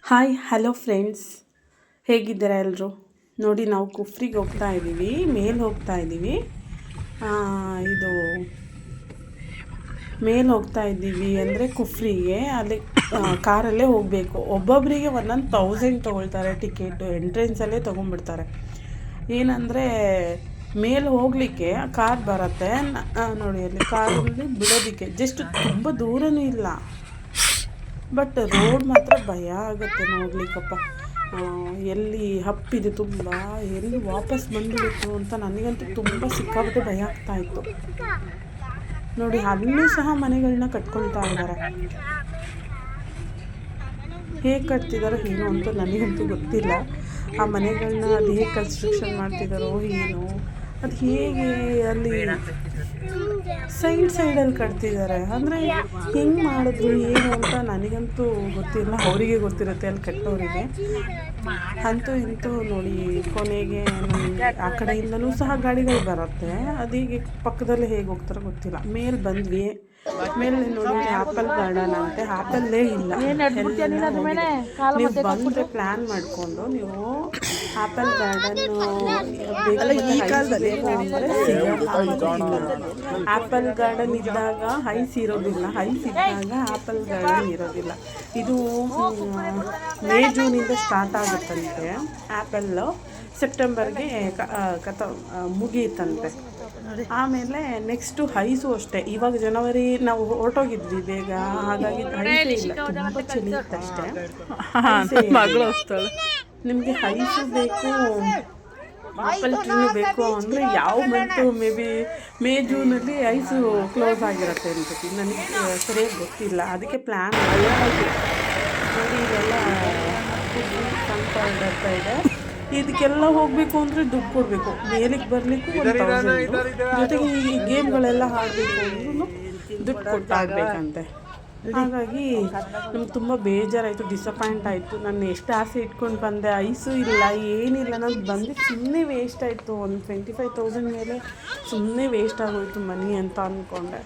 Hi hello friends, ಹೇಗಿದ್ದೀರಾ ಎಲ್ಲರೂ? ನೋಡಿ, ನಾವು ಕುಫ್ರಿಗೆ ಹೋಗ್ತಾ ಇದ್ದೀವಿ, ಮೇಲೆ ಹೋಗ್ತಾ ಇದ್ದೀವಿ. ಇದು ಮೇಲೆ ಹೋಗ್ತಾ ಇದ್ದೀವಿ ಅಂದರೆ ಕುಫ್ರಿಗೆ. ಅಲ್ಲಿ ಕಾರಲ್ಲೇ ಹೋಗಬೇಕು. ಒಬ್ಬೊಬ್ಬರಿಗೆ 1000 ತೊಗೊಳ್ತಾರೆ ಟಿಕೆಟು. ಎಂಟ್ರೆನ್ಸಲ್ಲೇ ತೊಗೊಂಡ್ಬಿಡ್ತಾರೆ. ಏನಂದರೆ ಮೇಲೆ ಹೋಗಲಿಕ್ಕೆ ಕಾರ್ ಬರುತ್ತೆ. ನೋಡಿ, ಅಲ್ಲಿ ಕಾರಲ್ಲಿ ಬಿಡೋದಕ್ಕೆ ಜಸ್ಟ್ ತುಂಬ ದೂರನೂ ಇಲ್ಲ. ಬಟ್ ರೋಡ್ ಮಾತ್ರ ಭಯ ಆಗುತ್ತೆ ನೋಡ್ಲಿಕ್ಕಪ್ಪ. ಎಲ್ಲಿ ಹಪ್ಪಿದೆ ತುಂಬ, ಎಲ್ಲಿ ವಾಪಸ್ ಬಂದುಬಿಟ್ಟು ಅಂತ ನನಗಂತೂ ತುಂಬ ಸಿಕ್ಕಾಬಿಟ್ಟು ಭಯ ಆಗ್ತಾಯಿತ್ತು. ನೋಡಿ, ಅಲ್ಲೂ ಸಹ ಮನೆಗಳನ್ನ ಕಟ್ಕೊಳ್ತಾ ಇದ್ದಾರೆ. ಹೇಗೆ ಕಟ್ತಿದ್ದಾರೋ ಏನೋ ಅಂತ ನನಗಂತೂ ಗೊತ್ತಿಲ್ಲ. ಆ ಮನೆಗಳನ್ನ ಅದು ಹೇಗೆ ಕನ್ಸ್ಟ್ರಕ್ಷನ್ ಮಾಡ್ತಿದ್ದಾರೋ ಏನೋ, ಅದು ಹೇಗೆ ಅಲ್ಲಿ ಸೈಡಲ್ಲಿ ಕಟ್ತಿದ್ದಾರೆ ಅಂದರೆ ಹೆಂಗೆ ಮಾಡಿದ್ರು ಏನು ಅಂತ ನನಗಂತೂ ಗೊತ್ತಿಲ್ಲ. ಅವರಿಗೆ ಗೊತ್ತಿರುತ್ತೆ, ಅಲ್ಲಿ ಕಟ್ಟೋರಿಗೆ. ಅಂತೂ ಇಂತೂ ನೋಡಿ, ಕೊನೆಗೆ ನಮಗೆ ಆ ಕಡೆಯಿಂದನೂ ಸಹ ಗಾಡಿಗಳು ಬರುತ್ತೆ. ಅದೀಗ ಪಕ್ಕದಲ್ಲೇ ಹೇಗೆ ಹೋಗ್ತಾರೋ ಗೊತ್ತಿಲ್ಲ. ಮೇಲೆ ಬಂದ್ವಿ. ಮೇಲೆ ನೋಡಿ, ಆ್ಯಪಲ್ ಗಾರ್ಡನ್ ಅಂತೆ. ಆ್ಯಪಲ್ಲೇ ಇಲ್ಲ. ನೀವು ಬಂದರೆ ಪ್ಲ್ಯಾನ್ ಮಾಡಿಕೊಂಡು ನೀವು ಆ್ಯಪಲ್ ಗಾರ್ಡನ್ ಆ್ಯಪಲ್ ಗಾರ್ಡನ್ ಇದ್ದಾಗ ಐಸ್ ಇರೋದಿಲ್ಲ, ಐಸ್ ಇದ್ದಾಗ ಆ್ಯಪಲ್ ಗಾರ್ಡನ್ ಇರೋದಿಲ್ಲ. ಇದು ಜೂನಿಂದ ಸ್ಟಾರ್ಟ್ ಆಗುತ್ತಂತೆ. ಆ್ಯಪಲ್ಲು ಸೆಪ್ಟೆಂಬರ್ಗೆ ಮುಗಿಯುತ್ತಂತೆ. ಆಮೇಲೆ ನೆಕ್ಸ್ಟು ಐಸು ಅಷ್ಟೇ. ಇವಾಗ ಜನವರಿ ನಾವು ಹೊರಟೋಗಿದ್ವಿ ಬೇಗ, ಹಾಗಾಗಿ ಐಸೇ ಇಲ್ಲ, ತುಂಬ ಚಳಿ ಇತ್ತಷ್ಟೇ. ನಿಮಗೆ ಐಸು ಬೇಕು, ಆ್ಯಪಲ್ ಟ್ರೀನು ಬೇಕು ಅಂದರೆ ಯಾವ ಮಂತು ಮೇ ಜೂನಲ್ಲಿ ಐಸು ಕ್ಲೋಸ್ ಆಗಿರುತ್ತೆ ಅನ್ಸುತ್ತೆ. ನನಗೆ ಸರಿಯಾಗಿ ಗೊತ್ತಿಲ್ಲ, ಅದಕ್ಕೆ ಪ್ಲ್ಯಾನ್ ಮಾಡಿ. ನೋಡಿ, ಇವೆಲ್ಲ ಬರ್ತಾ ಇದೆ. ಇದಕ್ಕೆಲ್ಲ ಹೋಗಬೇಕು ಅಂದರೆ ದುಡ್ಡು ಕೊಡಬೇಕು. ಮೇಲಿಗೆ ಬರಲಿಕ್ಕೂ 1000, ಜೊತೆಗೆ ಈ ಗೇಮ್ಗಳೆಲ್ಲ ಆಡಬೇಕು ಅಂದ್ರೂ ದುಡ್ಡು ಕೊಟ್ಟು ಆಡಬೇಕಂತೆ. ಹಾಗಾಗಿ ನಮ್ಗೆ ತುಂಬ ಬೇಜಾರಾಯಿತು, ಡಿಸಪಾಯಿಂಟ್ ಆಯಿತು. ನಾನು ಎಷ್ಟು ಆಸೆ ಇಟ್ಕೊಂಡು ಬಂದೆ, ಐಸು ಇಲ್ಲ, ಏನಿಲ್ಲ. ನಾನು ಬಂದು ಸುಮ್ಮನೆ ವೇಸ್ಟ್ ಆಯಿತು. ಒಂದು 25,000 ಮೇಲೆ ಸುಮ್ಮನೆ ವೇಸ್ಟ್ ಆಗೋಯಿತು ಮನಿ ಅಂತ ಅಂದ್ಕೊಂಡೆ.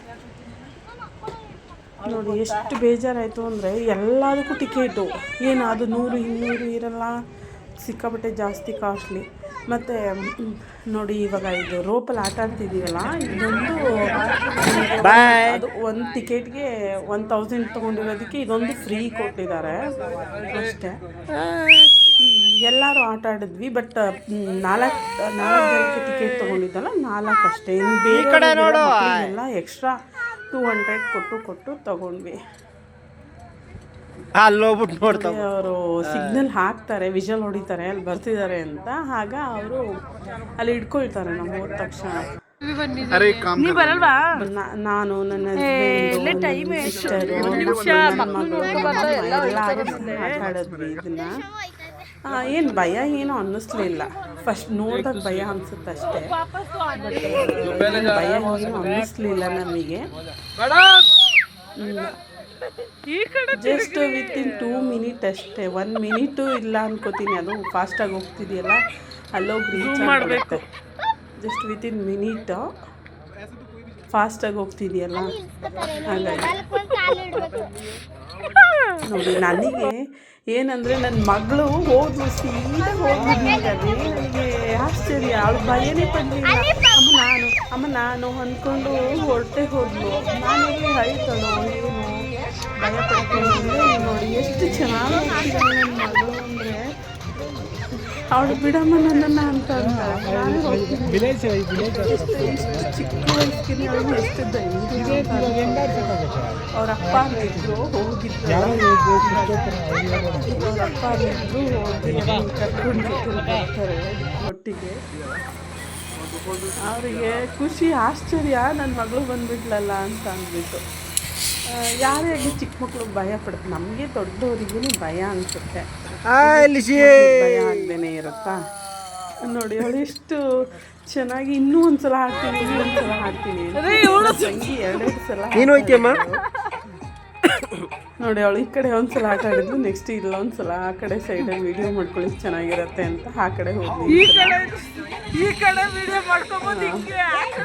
ನೋಡಿ, ಎಷ್ಟು ಬೇಜಾರಾಯಿತು ಅಂದರೆ ಎಲ್ಲದಕ್ಕೂ ಟಿಕೆಟು ಏನು ಅದು 100-200 ಇರಲ್ಲ, ಸಿಕ್ಕಾಪಟ್ಟೆ ಜಾಸ್ತಿ ಕಾಸ್ಟ್ಲಿ. ಮತ್ತು ನೋಡಿ, ಇವಾಗ ಇದು ರೋಪಲ್ಲಿ ಆಟ ಆಡ್ತಿದ್ದೀವಲ್ಲ, ಇದೊಂದು ಅದು ಒಂದು ಟಿಕೆಟ್ಗೆ 1000 ತೊಗೊಂಡಿರೋದಕ್ಕೆ ಇದೊಂದು ಫ್ರೀ ಕೊಟ್ಟಿದ್ದಾರೆ ಅಷ್ಟೇ. ಎಲ್ಲರೂ ಆಟ ಆಡಿದ್ವಿ. ಬಟ್ 4 ಜನಕ್ಕೆ ಟಿಕೆಟ್ ತೊಗೊಂಡಿದ್ದಲ್ಲ, 4 ಅಷ್ಟೇ. ಇನ್ನು ಬೇರೆ ಎಲ್ಲ ಎಕ್ಸ್ಟ್ರಾ 200 ಕೊಟ್ಟು ತೊಗೊಂಡ್ವಿ. ಅಲ್ಲೋಗ್ಬಿಟ್ಟು ನೋಡ್ತಾರೆ, ಅವರು ಸಿಗ್ನಲ್ ಹಾಕ್ತಾರೆ, ವಿಷಲ್ ಹೊಡಿತಾರೆ ಅಲ್ಲಿ ಬರ್ತಿದ್ದಾರೆ ಅಂತ. ಆಗ ಅವರು ಅಲ್ಲಿ ಇಟ್ಕೊಳ್ತಾರೆ ನಮ್ಮ ಹೋದ ತಕ್ಷಣ. ನಾನು, ನನ್ನ ಸಿಸ್ಟರು, ನನ್ನ ಮಗಳು ಎಲ್ಲ ಆಟ ಆಡಿದ್ವಿ ಇದನ್ನ. ಏನು ಭಯ ಏನೋ ಅನ್ನಿಸ್ಲಿಲ್ಲ. ಫಸ್ಟ್ ನೋಡಿದಾಗ ಭಯ ಅನಿಸುತ್ತೆ ಅಷ್ಟೇ, ಬಟ್ ಭಯ ಏನೋ ಅನ್ನಿಸ್ಲಿಲ್ಲ ನಮಗೆ. ಜಸ್ಟ್ ವಿತಿನ್ 2 ಮಿನಿಟ್ ಅಷ್ಟೇ, 1 ಮಿನಿಟು ಇಲ್ಲ ಅನ್ಕೋತೀನಿ. ಅದು ಫಾಸ್ಟಾಗಿ ಹೋಗ್ತಿದೆಯಲ್ಲ, ಅಲ್ಲೋಗಿ ರೀಚ್ ಮಾಡಬೇಕು. ಜಸ್ಟ್ ವಿತಿನ್ ಮಿನಿಟ್ ಫಾಸ್ಟಾಗಿ ಹೋಗ್ತಿದೆಯಲ್ಲ, ಹಾಗಾಗಿ ನೋಡಿ. ನನಗೆ ಏನಂದರೆ ನನ್ನ ಮಗಳು ಹೋದ್ಲು, ಸೀದಾ ಹೋಗ್ಬಿಟ್ಟು ನನಗೆ ಆಶ್ಚರ್ಯ. ಅವಳು ಭಯನೇ ಪಡಲಿಲ್ಲ. ಅಮ್ಮ ನಾನು ಅಂದ್ಕೊಂಡು ಹೊರಟೆ ಹೋದ್ಲು. ನಾನಿಗೆ ಹೇಳ್ತಾಳೋ ಏನು ಭಯ ಪಡ್ಕೊಂಡು. ನೋಡಿ, ಎಷ್ಟು ಚೆನ್ನಾಗಿ ಹೋಗ್ತಿದ್ದಾಳೆ ನನ್ನ ಮಗಳು ಅಂದರೆ. ಅವಳು ಬಿಡಮ್ಮ ನನ್ನನ್ನು ಅಂತ ಅಂತಾಳೆ. ನಾನು ಹೋಗ್ತೀನಿ. ಎಷ್ಟು ಚಿಕ್ಕ ವಯಸ್ಸಿಗೆ ಅವಳು ಎಷ್ಟು ಧೈರ್ಯ. ಅವ್ರ ಅಪ್ಪ ಇದ್ರು ಹೋಗಿದ್ರು, ಅವ್ರ ಅಪ್ಪ ಇದ್ರು ಹೋಗಿ ಕರ್ಕೊಂಡು ಬರ್ತಾರೆ ಒಟ್ಟಿಗೆ. ಅವರಿಗೆ ಖುಷಿ, ಆಶ್ಚರ್ಯ, ನನ್ನ ಮಗಳು ಬಂದುಬಿಡ್ಲಲ್ಲ ಅಂತ ಅಂದ್ಬಿಟ್ಟು. ಯಾರೇ ಆಗಲಿ ಚಿಕ್ಕ ಮಕ್ಕಳು ಭಯ ಪಡುತ್ತೆ. ನಮಗೆ ದೊಡ್ಡವರಿಗೂ ಭಯ ಅನಿಸುತ್ತೆ, ಭಯ ಆಗದೇನೆ ಇರುತ್ತಾ. ನೋಡಿ, ಅವಳು ಎಷ್ಟು ಚೆನ್ನಾಗಿ ಇನ್ನೂ ಒಂದ್ಸಲ ಹಾಡ್ತೀನಿ ತಂಗಿ 2 ಸಲ. ನೋಡಿ, ಅವಳು ಈ ಕಡೆ ಒಂದ್ಸಲ ಆಟ ಆಡಿದ್ಲು, ನೆಕ್ಸ್ಟ್ ಇಲ್ಲ ಒಂದ್ಸಲ ಆ ಕಡೆ ಸೈಡಲ್ಲಿ ವೀಡಿಯೋ ಮಾಡ್ಕೊಳ್ಳಿ ಚೆನ್ನಾಗಿರುತ್ತೆ ಅಂತ ಆ ಕಡೆ ಹೋಗಿ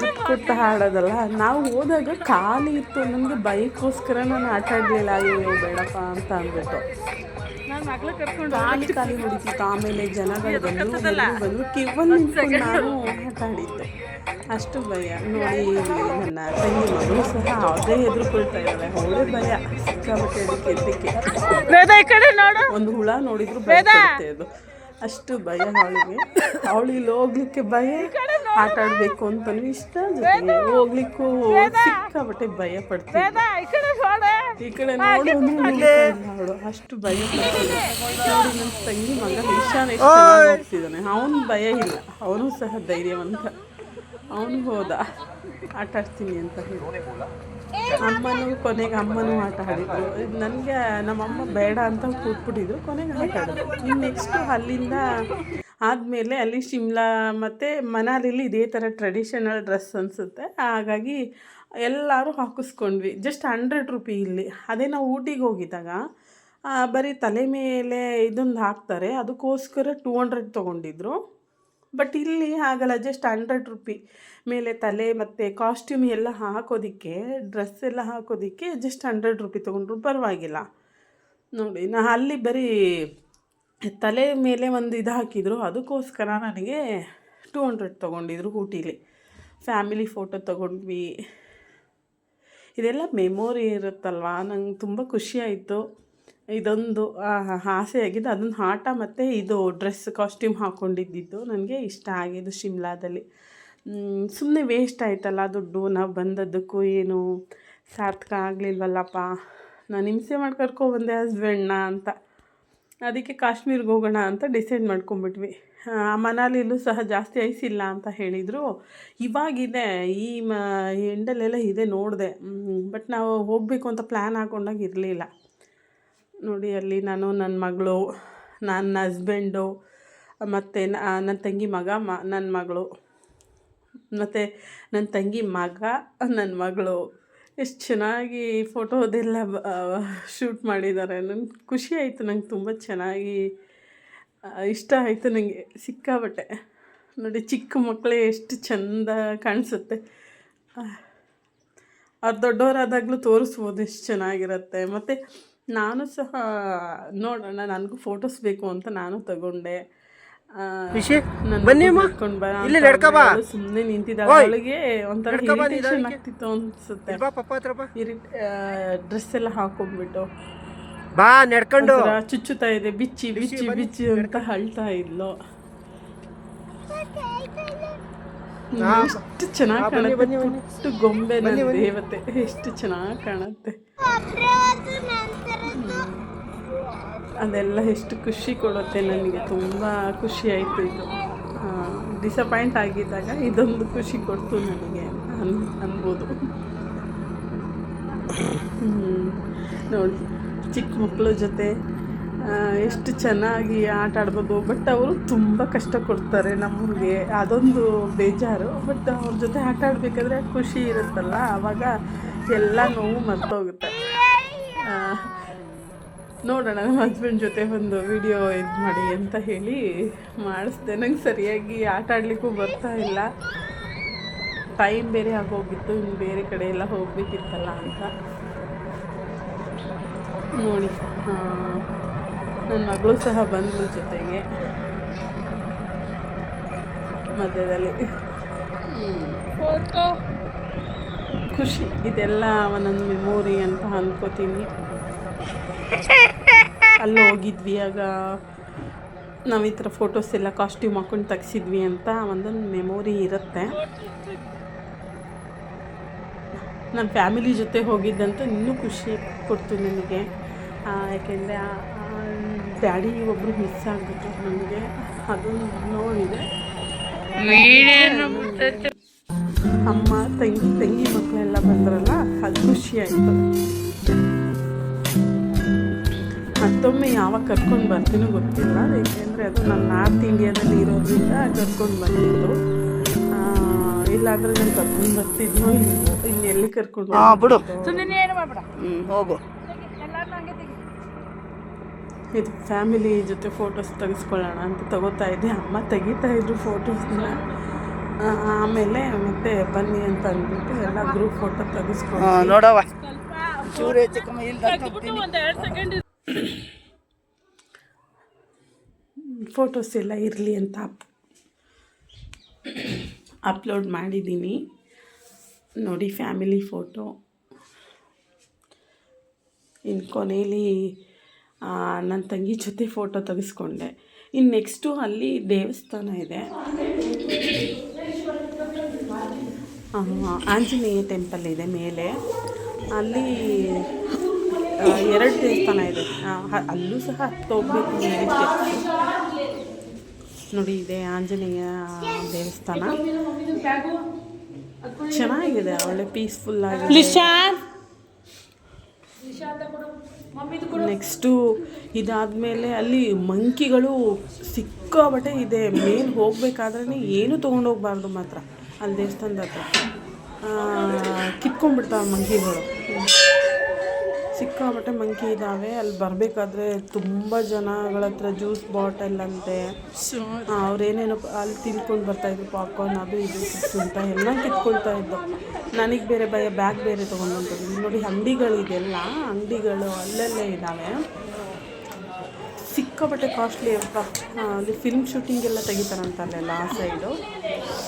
ದುಡ್ಡು ಕೊಟ್ಟು ಹಾಡೋದಲ್ಲ. ನಾವು ಹೋದಾಗ ಖಾಲಿ ಇತ್ತು, ನನಗೆ ಬೈಕ್ಗೋಸ್ಕರ ನಾನು ಆಟ ಆಡಲಿಲ್ಲ. ಅಯ್ಯೋ ಬೇಡಪ್ಪ ಅಂತ ಅಂದ್ಬಿಟ್ಟು. ಖಾಲಿ ಹೊಡಿತಿತ್ತು. ಆಮೇಲೆ ಜನಗಳು ಬಂದರು ಕಿವ್ವಲ್ಲಿ ನಿಂತ್ಕೊಂಡು ನಾನು ಆಟ ಆಡಿದ್ದೆ. ಅಷ್ಟು ಭಯ ನೋಡಿ. ನನ್ನ ತಂಗಿ ಮಗಳು ಸಹ ಅದೇ ಹೆದರ್ಕೊಳ್ತಾ ಇದ್ದಾಳೆ. ಅವಳೇ ಭಯ ಸಿಕ್ಕಾಬಟ್ಟೆ ಅದಕ್ಕೆ ಒಂದು ಹುಳ ನೋಡಿದ್ರು ಭಯ ಪಡುತ್ತೆ ಅದು. ಅಷ್ಟು ಭಯ ಅವಳಿಗೆ ಇಲ್ಲಿ ಹೋಗ್ಲಿಕ್ಕೆ ಭಯ, ಆಟ ಆಡಬೇಕು ಅಂತಲೂ ಇಷ್ಟ, ಜೊತೆಗೆ ಹೋಗ್ಲಿಕ್ಕೂ ಸಿಕ್ಕಾಬಟ್ಟೆ ಭಯ ಪಡ್ತೀನಿ. ಈ ಕಡೆ ಅವಳು ಅಷ್ಟು ಭಯ ಪಡ್ತಾಳೆ. ನೋಡಿ ನನ್ನ ತಂಗಿ ಮಗ ಈಶಾನ ಎಷ್ಟು ಚೆನ್ನಾಗಿ ಹೋಗ್ತಿದ್ದಾನೆ. ಅವನು ಭಯ ಇಲ್ಲ, ಅವನು ಸಹ ಧೈರ್ಯವಂತ. ಅವನು ಹೋದ ಆಟ ಆಡ್ತೀನಿ ಅಂತ ಹೇಳಿ. ಅಮ್ಮನೂ ಆಟ ಆಡಿದ್ರು. ನನಗೆ ನಮ್ಮಮ್ಮ ಬೇಡ ಅಂತ ಕೂತ್ಬಿಟ್ಟಿದ್ರು. ಕೊನೆಗೆ ಆಟ ಆಡಿದ್ರು. ಇನ್ನು ನೆಕ್ಸ್ಟು ಅಲ್ಲಿಂದ ಆದಮೇಲೆ ಅಲ್ಲಿ ಶಿಮ್ಲಾ ಮತ್ತು ಮನಾಲಿಲಿ ಇದೇ ಥರ ಟ್ರೆಡಿಷನಲ್ ಡ್ರೆಸ್ ಅನಿಸುತ್ತೆ. ಹಾಗಾಗಿ ಎಲ್ಲರೂ ಹಾಕಿಸ್ಕೊಂಡ್ವಿ. ಜಸ್ಟ್ 100 ರೂಪಿ ಇಲ್ಲಿ. ಅದೇ ನಾವು ಊಟಿಗೆ ಹೋಗಿದ್ದಾಗ ಬರೀ ತಲೆ ಮೇಲೆ ಇದೊಂದು ಹಾಕ್ತಾರೆ, ಅದಕ್ಕೋಸ್ಕರ 200 ತೊಗೊಂಡಿದ್ರು. ಬಟ್ ಇಲ್ಲಿ ಆಗಲ್ಲ, ಜಸ್ಟ್ 100 ರೂಪಿ ಮೇಲೆ ತಲೆ ಮತ್ತು ಕಾಸ್ಟ್ಯೂಮ್ ಎಲ್ಲ ಹಾಕೋದಕ್ಕೆ, ಡ್ರೆಸ್ ಎಲ್ಲ ಹಾಕೋದಕ್ಕೆ ಜಸ್ಟ್ 100 ರೂಪಿ ತೊಗೊಂಡ್ರು, ಪರವಾಗಿಲ್ಲ. ನೋಡಿ ಅಲ್ಲಿ ಬರೀ ತಲೆ ಮೇಲೆ ಒಂದು ಇದು ಹಾಕಿದ್ರು, ಅದಕ್ಕೋಸ್ಕರ ನನಗೆ 200 ತೊಗೊಂಡಿದ್ರು ಊಟಿಲಿ. ಫ್ಯಾಮಿಲಿ ಫೋಟೋ ತೊಗೊಂಡ್ವಿ. ಇದೆಲ್ಲ ಮೆಮೊರಿ ಇರುತ್ತಲ್ವ. ನಂಗೆ ತುಂಬ ಖುಷಿಯಾಯಿತು. ಇದೊಂದು ಆಸೆ ಆಗಿದ್ದು. ಅದೊಂದು ಆಟ ಮತ್ತು ಇದು ಡ್ರೆಸ್ ಕಾಸ್ಟ್ಯೂಮ್ ಹಾಕ್ಕೊಂಡಿದ್ದು ನನಗೆ ಇಷ್ಟ ಆಗಿದ್ದು ಶಿಮ್ಲಾದಲ್ಲಿ. ಸುಮ್ಮನೆ ವೇಸ್ಟ್ ಆಯ್ತಲ್ಲ ದುಡ್ಡು, ನಾವು ಬಂದದ್ದಕ್ಕೂ ಏನು ಸಾರ್ಥಕ ಆಗಲಿಲ್ವಲ್ಲಪ್ಪ. ನಾನು ಹಿಂಸೆ ಮಾಡಿ ಕರ್ಕೊಬಂದೆ ಹಸ್ಬೆಂಡ್ನ ಅಂತ. ಅದಕ್ಕೆ ಕಾಶ್ಮೀರ್ಗೆ ಹೋಗೋಣ ಅಂತ ಡಿಸೈಡ್ ಮಾಡ್ಕೊಂಬಿಟ್ವಿ. ಮನಾಲಿಲೂ ಸಹ ಜಾಸ್ತಿ ಐಸ್ ಇಲ್ಲ ಅಂತ ಹೇಳಿದರು. ಇವಾಗಿದೆ, ಈ ಎಂಡಲ್ಲೆಲ್ಲ ಇದೆ ನೋಡಿದೆ. ಬಟ್ ನಾವು ಹೋಗಬೇಕು ಅಂತ ಪ್ಲ್ಯಾನ್ ಹಾಕ್ಕೊಂಡಾಗ ಇರಲಿಲ್ಲ. ನೋಡಿ ಅಲ್ಲಿ ನಾನು, ನನ್ನ ಮಗಳು, ನನ್ನ ಹಸ್ಬೆಂಡು ಮತ್ತು ನನ್ನ ತಂಗಿ ಮಗ, ನನ್ನ ಮಗಳು ಮತ್ತು ನನ್ನ ತಂಗಿ ಮಗ, ನನ್ನ ಮಗಳು ಎಷ್ಟು ಚೆನ್ನಾಗಿ ಫೋಟೋದೆಲ್ಲ ಶೂಟ್ ಮಾಡಿದ್ದಾರೆ. ನನಗೆ ಖುಷಿ ಆಯಿತು. ನಂಗೆ ತುಂಬ ಚೆನ್ನಾಗಿ ಇಷ್ಟ ಆಯಿತು ನನಗೆ ಸಿಕ್ಕಾಬಟ್ಟೆ. ನೋಡಿ ಚಿಕ್ಕ ಮಕ್ಕಳೇ ಎಷ್ಟು ಚೆಂದ ಕಾಣಿಸುತ್ತೆ. ಅವ್ರು ದೊಡ್ಡವರಾದಾಗಲೂ ತೋರಿಸ್ಬೋದು ಎಷ್ಟು ಚೆನ್ನಾಗಿರುತ್ತೆ. ಮತ್ತು ನಾನು ಸಹ ನೋಡೋಣ, ನನಗೂ ಫೋಟೋಸ್ ಬೇಕು ಅಂತ ನಾನು ತಗೊಂಡೆ. ಸುಮ್ಮನೆ ನಿಂತಿದ್ದಾಳೆ. ಅವಳಿಗೆ ಒಂಥರ ಇರಿಟೇಷನ್ ಆಗ್ತಿತ್ತು ಅನ್ಸುತ್ತೆ. ಡ್ರೆಸ್ ಎಲ್ಲ ಹಾಕೊಂಡ್ಬಿಟ್ಟು ಚುಚ್ಚುತ್ತಾ ಇದೆ, ಬಿಚ್ಚಿ ಬಿಚ್ಚಿ ಬಿಚ್ಚಿ ಅಂತ ಅಳ್ತಾ ಇದ್ಲು. ಎಷ್ಟು ಚೆನ್ನಾಗಿ ಕಾಣುತ್ತೆ, ಪುಟ್ಟು ಗೊಂಬೆ ನನ್ನ ದೇವತೆ, ಎಷ್ಟು ಚೆನ್ನಾಗಿ ಕಾಣುತ್ತೆ. ಅದೆಲ್ಲ ಎಷ್ಟು ಖುಷಿ ಕೊಡುತ್ತೆ ನನಗೆ. ತುಂಬ ಖುಷಿ ಆಯಿತು. ಇದು ಡಿಸಪಾಯಿಂಟ್ ಆಗಿದ್ದಾಗ ಇದೊಂದು ಖುಷಿ ಕೊಡ್ತು ನನಗೆ ಅನ್ಬೋದು. ನೋಡಿ ಚಿಕ್ಕ ಮಕ್ಕಳ ಜೊತೆ ಎಷ್ಟು ಚೆನ್ನಾಗಿ ಆಟ ಆಡ್ಬೋದು. ಬಟ್ ಅವರು ತುಂಬ ಕಷ್ಟ ಕೊಡ್ತಾರೆ ನಮಗೆ, ಅದೊಂದು ಬೇಜಾರು. ಬಟ್ ಅವ್ರ ಜೊತೆ ಆಟ ಆಡಬೇಕಾದ್ರೆ ಖುಷಿ ಇರುತ್ತಲ್ಲ, ಆವಾಗ ಎಲ್ಲ ನೋವು ಮರ್ತೋಗುತ್ತೆ. ನೋಡೋಣ, ನಮ್ಮ ಹಸ್ಬೆಂಡ್ ಜೊತೆ ಒಂದು ವಿಡಿಯೋ ಇದು ಮಾಡಿ ಅಂತ ಹೇಳಿ ಮಾಡಿಸ್ದೆ. ನಂಗೆ ಸರಿಯಾಗಿ ಆಟ ಆಡಲಿಕ್ಕೂ ಬರ್ತಾ ಇಲ್ಲ. ಟೈಮ್ ಬೇರೆ ಆಗೋಗಿತ್ತು, ಇನ್ನು ಬೇರೆ ಕಡೆ ಎಲ್ಲ ಹೋಗಬೇಕಿತ್ತಲ್ಲ ಅಂತ. ನೋಡಿ ನನ್ನ ಮಗಳು ಸಹ ಬಂದಳು ಜೊತೆಗೆ ಮಧ್ಯದಲ್ಲಿ. ಖುಷಿ. ಇದೆಲ್ಲ ಒಂದೊಂದು ಮೆಮೊರಿ ಅಂತ ಅಂದ್ಕೋತೀನಿ. ಅಲ್ಲಿ ಹೋಗಿದ್ವಿ, ಆಗ ನಾವು ಈ ಥರ ಫೋಟೋಸ್ ಎಲ್ಲ ಕಾಸ್ಟ್ಯೂಮ್ ಹಾಕ್ಕೊಂಡು ತೆಗ್ಸಿದ್ವಿ ಅಂತ ಒಂದೊಂದು ಮೆಮೊರಿ ಇರುತ್ತೆ. ನನ್ನ ಫ್ಯಾಮಿಲಿ ಜೊತೆ ಹೋಗಿದ್ದಂತೂ ಇನ್ನೂ ಖುಷಿ ಕೊಡ್ತು ನನಗೆ. ಯಾಕೆಂದರೆ ಡ್ಯಾಡಿ ಒಬ್ಬರು ಮಿಸ್ ಆಗಿಬಿಟ್ಟು ನನಗೆ, ಅದೊಂದು ನೋವಿದೆ. ಅಮ್ಮ ತಂಗಿ ಮಕ್ಕಳೆಲ್ಲ ಬಂದ್ರಲ್ಲ, ಅದು ಖುಷಿಯಾಯಿತು. ಮತ್ತೊಮ್ಮೆ ಯಾವಾಗ ಕರ್ಕೊಂಡು ಬರ್ತೀನೋ ಗೊತ್ತಿಲ್ಲ, ಏಕೆಂದರೆ ಅದು ನಾನು ನಾರ್ತ್ ಇಂಡಿಯಾದಲ್ಲಿ ಇರೋದ್ರಿಂದ ಕರ್ಕೊಂಡು ಬಂದಿದ್ದು. ಇಲ್ಲಾಂದರೆ ನಾನು ಕರ್ಕೊಂಡು ಬರ್ತಿದ್ನೋ ಇಲ್ಲೋ, ಇನ್ನೆಲ್ಲಿ ಕರ್ಕೊಂಡು ಹೋಗು. ಇದು ಫ್ಯಾಮಿಲಿ ಜೊತೆ ಫೋಟೋಸ್ ತೆಗೆಸ್ಕೊಳ್ಳೋಣ ಅಂತ ತಗೋತಾ ಇದ್ದೆ. ಅಮ್ಮ ತೆಗಿತಾಯಿದ್ರು ಫೋಟೋಸ್ನ. ಆಮೇಲೆ ಮತ್ತೆ ಬನ್ನಿ ಅಂತ ಅಂದ್ಬಿಟ್ಟು ಎಲ್ಲ ಗ್ರೂಪ್ ಫೋಟೋ ತೆಗೆಸ್ಕೊಂಡು ನೋಡವ. ಫೋಟೋಸ್ ಎಲ್ಲ ಇರಲಿ ಅಂತ ಅಪ್ಲೋಡ್ ಮಾಡಿದ್ದೀನಿ ನೋಡಿ. Family photo. ಇನ್ನು ಕೊನೆಯಲ್ಲಿ ನನ್ನ ತಂಗಿ ಜೊತೆ ಫೋಟೋ ತೆಗೆಸ್ಕೊಂಡೆ. ಇನ್ನು ನೆಕ್ಸ್ಟು ಅಲ್ಲಿ ದೇವಸ್ಥಾನ ಇದೆ, ಆಂಜನೇಯ ಟೆಂಪಲ್ ಇದೆ ಮೇಲೆ. ಅಲ್ಲಿ 2 ದೇವಸ್ಥಾನ ಇದೆ, ಅಲ್ಲೂ ಸಹ ಹೋಗ್ಬೇಕು ಮೇಲೆ ಸ್ಟೆಪ್ಸು. ನೋಡಿ ಇದೆ ಆಂಜನೇಯ ದೇವಸ್ಥಾನ, ಚೆನ್ನಾಗಿದೆ, ಒಳ್ಳೆ ಪೀಸ್ಫುಲ್ ಆಗಿದೆ. ನೆಕ್ಸ್ಟು ಇದಾದಮೇಲೆ ಅಲ್ಲಿ ಮಂಕಿಗಳು ಸಿಕ್ಕಾಬಟ್ಟೆ ಇದೆ. ಮೇಲೆ ಹೋಗ್ಬೇಕಾದ್ರೆ ಏನು ತೊಗೊಂಡೋಗ್ಬಾರ್ದು ಮಾತ್ರ. ಅಲ್ಲಿ ದೇವಸ್ಥಾನದ ಹತ್ರ ಕಿತ್ಕೊಂಡ್ಬಿಡ್ತಾವೆ ಮಂಕಿಗಳು, ಸಿಕ್ಕಾಬಟ್ಟೆ ಮಂಕಿ ಇದ್ದಾವೆ. ಅಲ್ಲಿ ಬರಬೇಕಾದ್ರೆ ತುಂಬ ಜನಗಳ ಹತ್ರ ಜ್ಯೂಸ್ ಬಾಟಲ್ ಅಂತೆ, ಅವ್ರೇನೇನೋ ಅಲ್ಲಿ ತಿನ್ಕೊಂಡು ಬರ್ತಾಯಿದ್ರು, ಪಾಪ್ಕಾರ್ನ್ ಅದು ಇದು ಚಿಪ್ಸ್ ಅಂತ ಎಲ್ಲ ಕಿತ್ಕೊಳ್ತಾ ಇದ್ದು. ನನಗೆ ಬೇರೆ ಭಯ, ಬ್ಯಾಗ್ ಬೇರೆ ತೊಗೊಂಡು ನೋಡಿ. ಅಂಗಡಿಗಳಿದೆಲ್ಲ ಅಂಗಡಿಗಳು ಅಲ್ಲಲ್ಲೇ ಇದ್ದಾವೆ, ಸಿಕ್ಕಾಬಟ್ಟೆ ಕಾಸ್ಟ್ಲಿ ಅಂತ. ಅಲ್ಲಿ ಫಿಲ್ಮ್ ಶೂಟಿಂಗ್ ಎಲ್ಲ ತೆಗಿತಾರಂತ ಅಲ್ಲೆಲ್ಲ ಆ ಸೈಡು.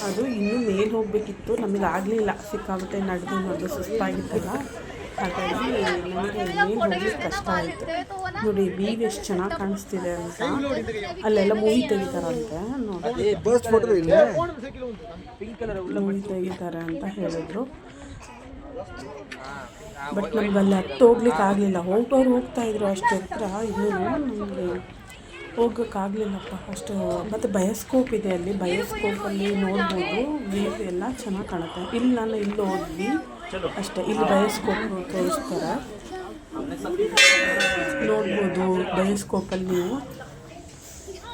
ಅದು ಇನ್ನೂ ಮೇಲೆ ಹೋಗಬೇಕಿತ್ತು, ನಮಗೆ ಆಗಲಿಲ್ಲ, ಸಿಕ್ಕಾಬಟ್ಟೆ ನಡೆದು ಸುಸ್ತಾಗಿತ್ತಲ್ಲ, ಹಾಗಾಗಿ ನನಗೆ ಮೇಲೆ ಹೋಗ್ಲಿಕ್ಕೆ ಕಷ್ಟ ಆಯಿತು. ನೋಡಿ ವ್ಯೂ ಎಷ್ಟು ಚೆನ್ನಾಗಿ ಕಾಣಿಸ್ತಿದೆ ಅಂತ. ಅಲ್ಲೆಲ್ಲ ಮೂವಿ ತೆಗಿತಾರಂತೆ ನೋಡಿ, ಮೂವಿ ತೆಗಿತಾರೆ ಅಂತ ಹೇಳಿದ್ರು. ಬಟ್ ನಮ್ಗೆ ಅಲ್ಲಿ ಹೋಗ್ಲಿಕ್ಕೆ ಆಗಲಿಲ್ಲ. ಹೋಗ್ತಾಯಿದ್ರು ಅಷ್ಟು ಹತ್ರ, ಇನ್ನೂ ನಮಗೆ ಹೋಗೋಕ್ಕಾಗಲಿಲ್ಲಪ್ಪ ಅಷ್ಟು. ಮತ್ತು ಬಯೋಸ್ಕೋಪ್ ಇದೆ ಅಲ್ಲಿ, ಬಯೋಸ್ಕೋಪಲ್ಲಿ ನೋಡ್ಬೋದು, ವ್ಯೂ ಎಲ್ಲ ಚೆನ್ನಾಗಿ ಕಾಣುತ್ತೆ. ಇಲ್ಲಿ ನಾನು ಇಲ್ಲಿ ಹೋದ್ವಿ ಅಷ್ಟೇ, ಇಲ್ಲಿ ಬಯೋಸ್ಕೋಪ್ ತೋರಿಸ್ತಾರೆ, ನೋಡ್ಬೋದು ಬಯೋಸ್ಕೋಪಲ್ಲಿ ನೀವು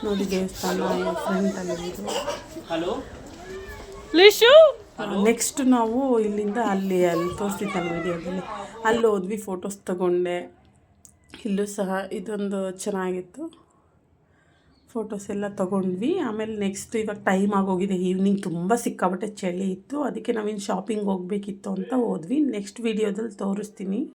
ನೋಡಿ. ದೇವಸ್ಥಾನ ಫ್ರಂಟಲ್ಲಿ ಇದು. ನೆಕ್ಸ್ಟ್ ನಾವು ಇಲ್ಲಿಂದ ಅಲ್ಲಿ ತೋರಿಸ್ತಿತ್ತಲ್ಲ ವಿಡಿಯೋದಲ್ಲಿ, ಅಲ್ಲಿ ಹೋದ್ವಿ, ಫೋಟೋಸ್ ತಗೊಂಡೆ. ಇಲ್ಲೂ ಸಹ ಇದೊಂದು ಚೆನ್ನಾಗಿತ್ತು, ಫೋಟೋಸ್ ಎಲ್ಲ ತೊಗೊಂಡ್ವಿ. ಆಮೇಲೆ ನೆಕ್ಸ್ಟ್ ಇವಾಗ ಟೈಮ್ ಆಗೋಗಿದೆ, ಈವ್ನಿಂಗ್ ತುಂಬ ಸಿಕ್ಕಾಬಟ್ಟೆ ಚಳಿ ಇತ್ತು, ಅದಕ್ಕೆ ನಾವಿನ್ನು ಶಾಪಿಂಗ್ ಹೋಗಬೇಕಿತ್ತು ಅಂತ ಹೋದ್ವಿ. ನೆಕ್ಸ್ಟ್ ವೀಡಿಯೋದಲ್ಲಿ ತೋರಿಸ್ತೀನಿ.